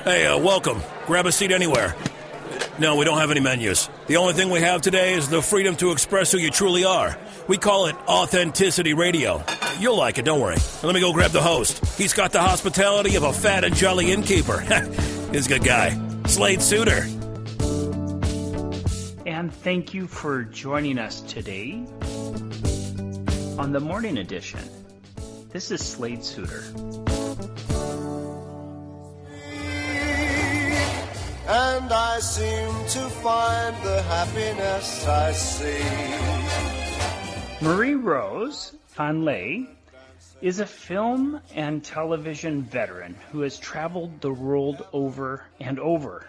Hey, welcome. Grab a seat anywhere. No, we don't have any menus. The only thing we have today is the freedom to express who you truly are. We call it Authenticity Radio. You'll like it, don't worry. Let me go grab the host. He's got the hospitality of a fat and jolly innkeeper. He's a good guy. Slade-Suiter. And thank you for joining us today on the morning edition. This is Slade-Suiter. And I seem to find the happiness I see. Marie-Rose Phan-Lé is a film and television veteran who has traveled the world over and over.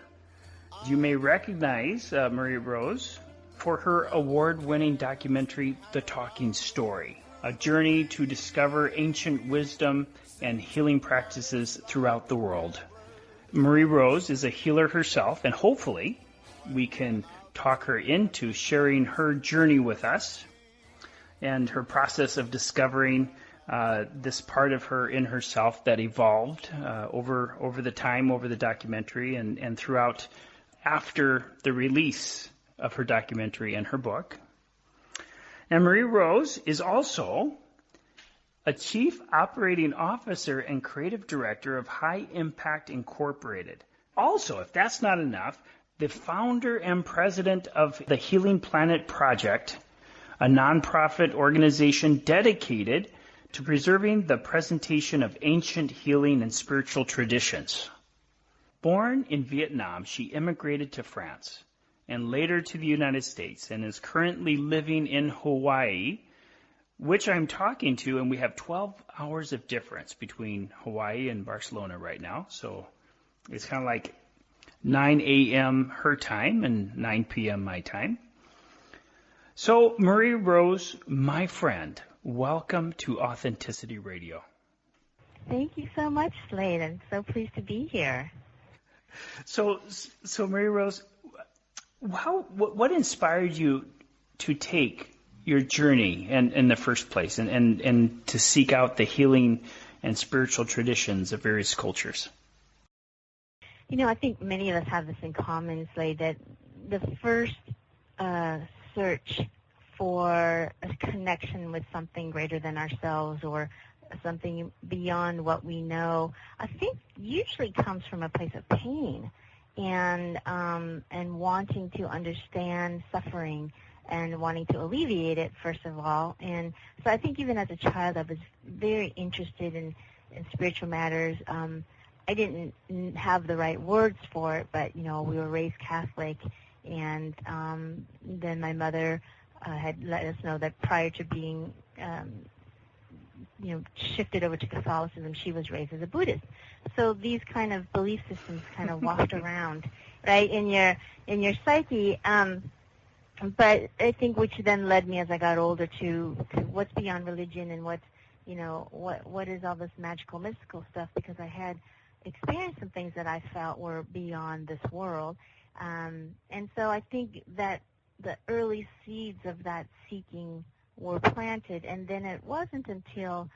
You may recognize Marie-Rose for her award-winning documentary, The Talking Story, a journey to discover ancient wisdom and healing practices throughout the world. Marie-Rose is a healer herself, and hopefully we can talk her into sharing her journey with us and her process of discovering this part of her in herself that evolved over the time, over the documentary, and throughout after the release of her documentary and her book. And Marie-Rose is also a Chief Operating Officer and Creative Director of High Impact Incorporated. Also, if that's not enough, the founder and president of the Healing Planet Project, a nonprofit organization dedicated to preserving the presentation of ancient healing and spiritual traditions. Born in Vietnam, she immigrated to France and later to the United States and is currently living in Hawaii, which I'm talking to, and we have 12 hours of difference between Hawaii and Barcelona right now. So it's kind of like 9 a.m. her time and 9 p.m. my time. So Marie-Rose, my friend, welcome to Authenticity Radio. Thank you so much, Slade. I'm so pleased to be here. So Marie-Rose, what inspired you to take your journey in the first place and to seek out the healing and spiritual traditions of various cultures? You know, I think many of us have this in common, Slade, that the first search for a connection with something greater than ourselves or something beyond what we know, I think usually comes from a place of pain and wanting to understand suffering and wanting to alleviate it, first of all. And so I think even as a child, I was very interested in spiritual matters. I didn't have the right words for it, but, you know, we were raised Catholic, and then my mother had let us know that prior to being, shifted over to Catholicism, she was raised as a Buddhist. So these kind of belief systems kind of walked around, right, in your psyche. But I think which then led me as I got older to what's beyond religion and what is all this magical, mystical stuff, because I had experienced some things that I felt were beyond this world. And so I think that the early seeds of that seeking were planted, and then it wasn't until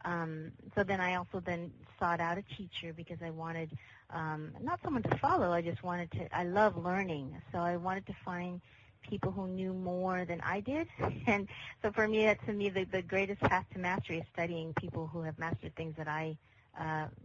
so then I also then sought out a teacher because I wanted not someone to follow, I love learning, so I wanted to find people who knew more than I did. And so for me, the greatest path to mastery is studying people who have mastered things that I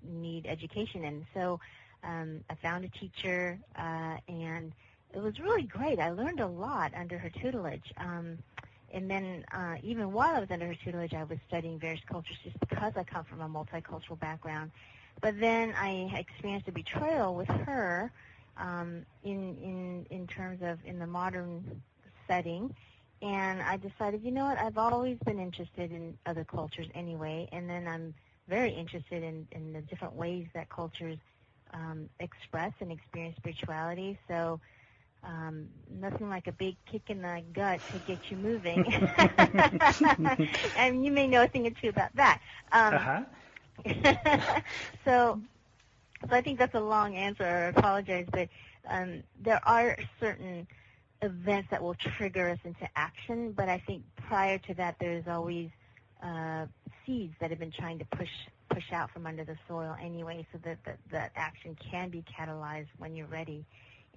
need education in. So I found a teacher, and it was really great. I learned a lot under her tutelage. And then even while I was under her tutelage, I was studying various cultures just because I come from a multicultural background. But then I experienced a betrayal with her in terms of in the modern setting, and I decided, you know what, I've always been interested in other cultures anyway, and then I'm very interested in the different ways that cultures express and experience spirituality. So nothing like a big kick in the gut to get you moving. And you may know a thing or two about that. So I think that's a long answer. I apologize, but there are certain events that will trigger us into action, but I think prior to that there's always seeds that have been trying to push push out from under the soil anyway, so that action can be catalyzed when you're ready.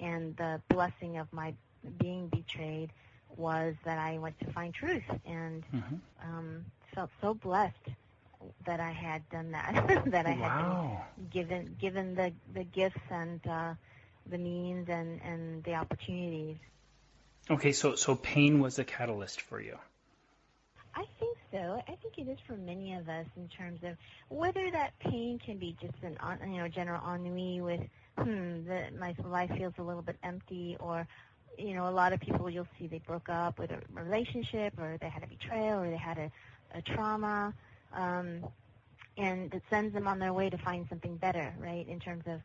And the blessing of my being betrayed was that I went to find truth, and felt so blessed that I had done that, that I had been given the gifts and the means and the opportunities. Okay, so pain was a catalyst for you. I think so. I think it is for many of us, in terms of whether that pain can be just an general ennui with my life feels a little bit empty, or a lot of people you'll see, they broke up with a relationship, or they had a betrayal, or they had a trauma, and it sends them on their way to find something better, right? In terms of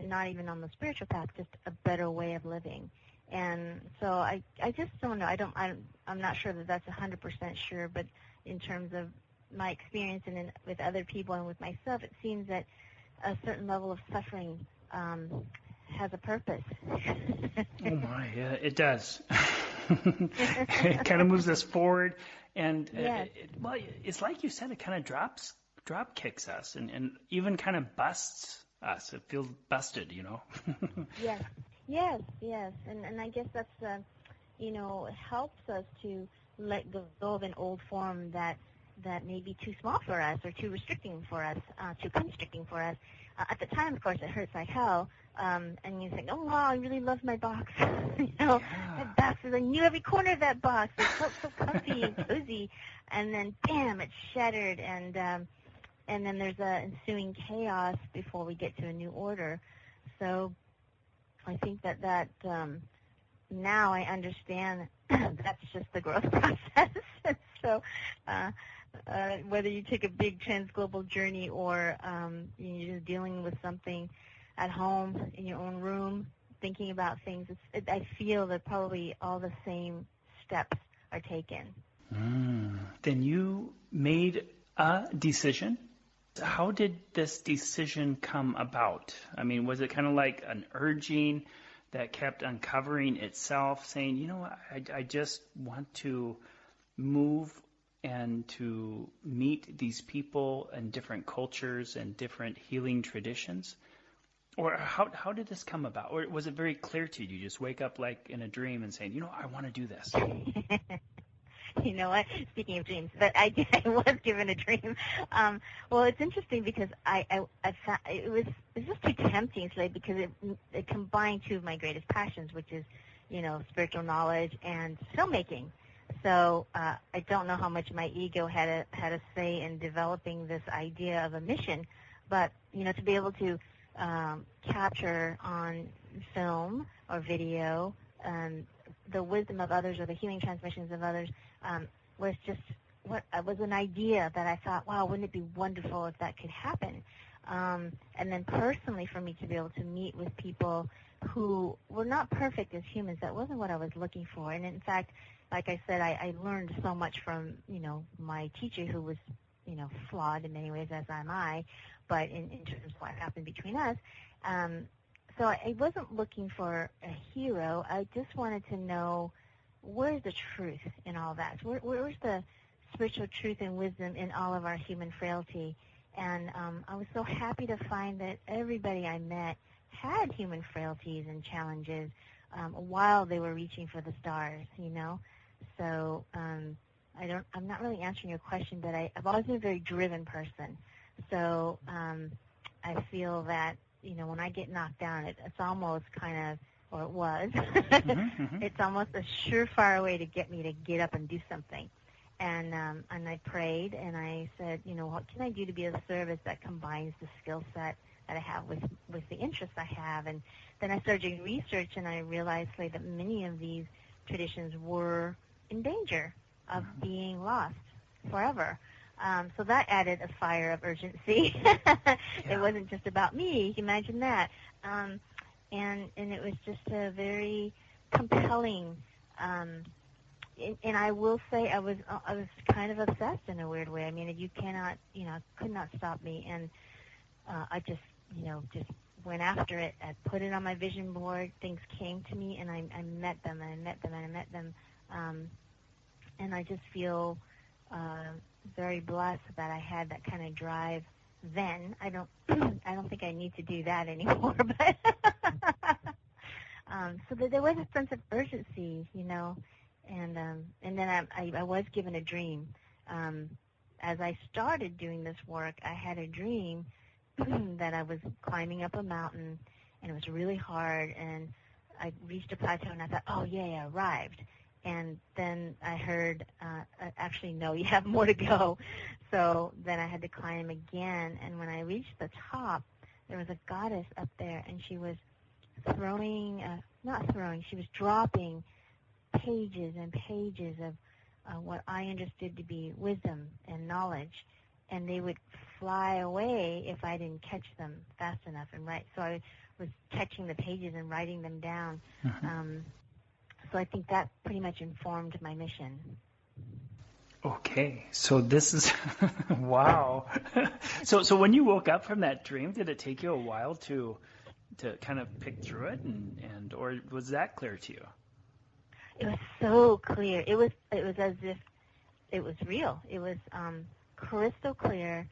not even on the spiritual path, just a better way of living. And so I just don't know. I'm not sure that that's 100% sure, but in terms of my experience and with other people and with myself, it seems that a certain level of suffering has a purpose. Oh my, yeah, it does. It kind of moves us forward, and yes. It's like you said, it kind of drop kicks us, and even kind of busts us. It feels busted, Yes, and I guess that's helps us to let go of an old form that may be too small for us, or too restricting for us, too constricting for us. At the time, of course, it hurts like hell, and you think, oh wow, I really love my box. That box, I knew every corner of that box. It felt so comfy and cozy, and then bam, it's shattered, and then there's a ensuing chaos before we get to a new order. So I think that now I understand that's just the growth process. So whether you take a big transglobal journey, or you're just dealing with something at home in your own room, thinking about things, I feel that probably all the same steps are taken. Then you made a decision. How did this decision come about? I mean, was it kind of like an urging that kept uncovering itself, saying, I just want to move and to meet these people and different cultures and different healing traditions? Or how did this come about? Or was it very clear to you? You just wake up like in a dream and saying, I want to do this. You know what? Speaking of dreams, but I was given a dream. Well, it's interesting because I found it was just too tempting, Slade, because it combined two of my greatest passions, which is, spiritual knowledge and filmmaking. So I don't know how much my ego had a say in developing this idea of a mission, but to be able to capture on film or video the wisdom of others, or the healing transmissions of others, was an idea that I thought, wow, wouldn't it be wonderful if that could happen? And then personally, for me to be able to meet with people who were not perfect as humans, that wasn't what I was looking for. And in fact, like I said, I learned so much from my teacher, who was flawed in many ways, as am I, but in terms of what happened between us. So I wasn't looking for a hero. I just wanted to know, where's the truth in all that? Where's the spiritual truth and wisdom in all of our human frailty? And I was so happy to find that everybody I met had human frailties and challenges while they were reaching for the stars, So I'm not really answering your question, but I've always been a very driven person. So I feel that when I get knocked down, it's almost kind of, or it was, it's almost a surefire way to get me to get up and do something. And I prayed, and I said, what can I do to be of service that combines the skill set that I have with the interests I have? And then I started doing research, and I realized that many of these traditions were in danger of being lost forever. So that added a fire of urgency. It wasn't just about me. Imagine that. And it was just a very compelling. And I will say I was kind of obsessed in a weird way. I mean, you cannot, could not stop me. And I just went after it. I put it on my vision board. Things came to me, and I met them, and I met them, and I met them. And I just feel very blessed that I had that kind of drive then. I don't think I need to do that anymore. But so there was a sense of urgency, and then I was given a dream. As I started doing this work, I had a dream that I was climbing up a mountain, and it was really hard, and I reached a plateau, and I thought, oh, yay, I arrived. And then I heard, actually, no, you have more to go. So then I had to climb again, and when I reached the top, there was a goddess up there, and she was she was dropping pages and pages of what I understood to be wisdom and knowledge, and they would fly away if I didn't catch them fast enough and write. So I was catching the pages and writing them down. So I think that pretty much informed my mission. Okay, so this is wow. So when you woke up from that dream, did it take you a while to kind of pick through it, and or was that clear to you? It was so clear. It was as if it was real. It was crystal clear.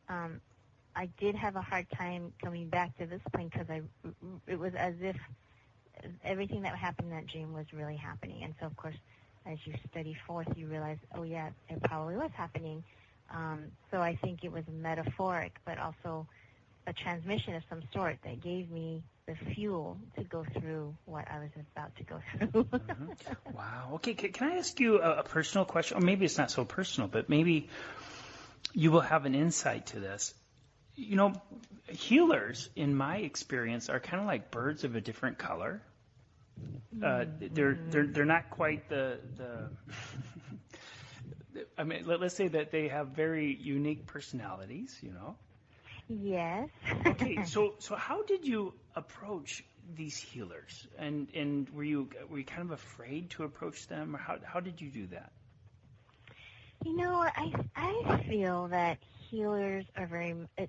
I did have a hard time coming back to this point because it was as if everything that happened in that dream was really happening. And so, of course, as you study forth, you realize, oh, yeah, it probably was happening. So I think it was metaphoric, but also a transmission of some sort that gave me the fuel to go through what I was about to go through. Wow. Okay, can I ask you a personal question? Or maybe it's not so personal, but maybe you will have an insight to this. Healers, in my experience, are kind of like birds of a different color. They're not quite the I mean, let's say that they have very unique personalities, Yes. Okay, so how did you approach these healers, and were you kind of afraid to approach them, or how did you do that? I feel that healers are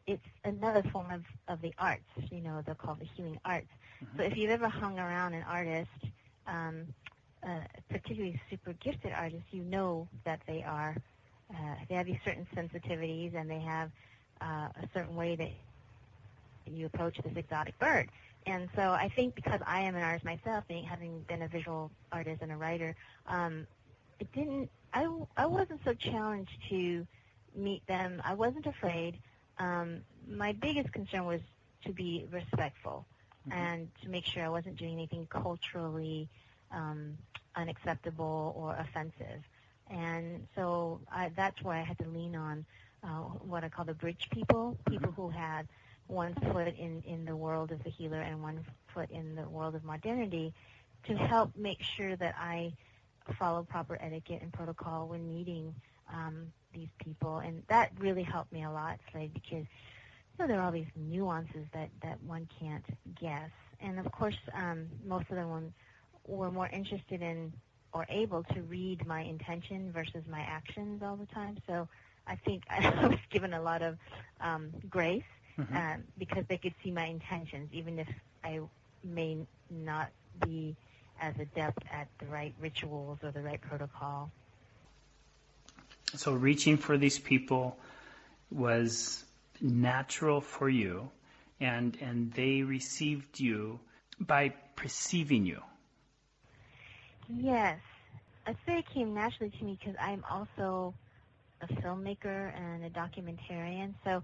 it's another form of the arts. They're called the healing arts. So if you've ever hung around an artist, particularly super gifted artists, you know that they have these certain sensitivities, and they have a certain way that you approach this exotic bird. And so I think because I am an artist myself, having been a visual artist and a writer, I wasn't so challenged to meet them. I wasn't afraid. My biggest concern was to be respectful and to make sure I wasn't doing anything culturally unacceptable or offensive. And so that's why I had to lean on what I call the bridge people who had one foot in the world of the healer and one foot in the world of modernity, to help make sure that I follow proper etiquette and protocol when meeting these people. And that really helped me a lot, Slade, because there are all these nuances that one can't guess. And of course, most of them were more interested in or able to read my intention versus my actions all the time. So I think I was given a lot of grace because they could see my intentions, even if I may not be as adept at the right rituals or the right protocol. So reaching for these people was natural for you, and they received you by perceiving you. Yes. I'd say it came naturally to me because I'm also a filmmaker and a documentarian. So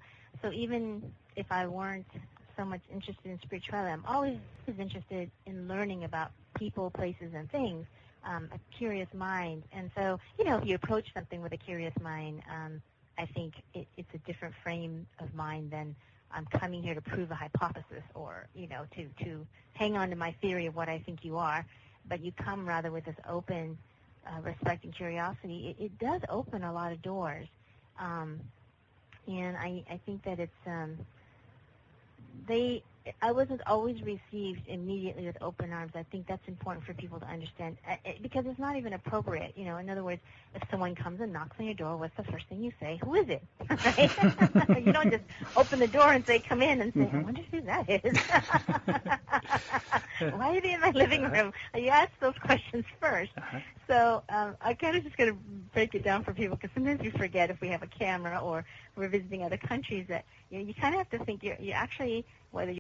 even if I weren't so much interested in spirituality, I'm always interested in learning about people, places, and things, a curious mind. And so, if you approach something with a curious mind, I think it's a different frame of mind than I'm coming here to prove a hypothesis or, to hang on to my theory of what I think you are. But you come rather with this open respect and curiosity. It does open a lot of doors. And I think that it's I wasn't always received immediately with open arms. I think that's important for people to understand because it's not even appropriate. You know, in other words, if someone comes and knocks on your door, what's the first thing you say? Who is it? Right? You don't just open the door and say, come in, and say, I wonder who that is. Why are they in my living room? You ask those questions first. So I kind of just going to break it down for people because sometimes we forget if we have a camera or we're visiting other countries that you kind of have to think you're actually, whether